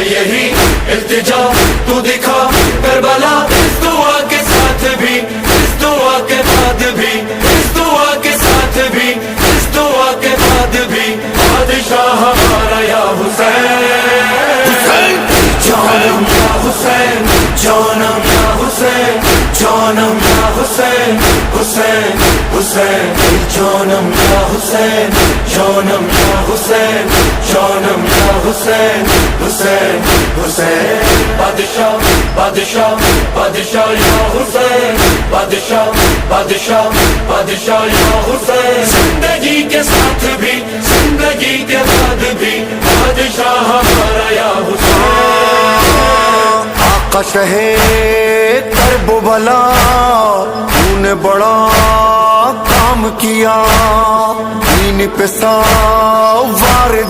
یہی التجا تو دکھا کربلا اس دعا کے ساتھ بھی اس دعا کے بعد بھی اس دعا کے ساتھ بھی اس دعا کے بعد بھی بادشاہ ہمارا یا حسین جانم یا حسین جانم یا حسین جانم یا حسین حسین حسین جانم یا حسین جانم یا حسین جانم یا حسین حسین حسین بادشاہ بادشاہ بادشاہ یا حسین بادشاہ بادشاہ بادشاہ یا حسین زندگی کے ساتھ بھی زندگی کے بعد بھی بادشاہ ہمارا یا حسین آقا شہے کرب و بلا تو نے بڑا کام کیا دین پہ سوار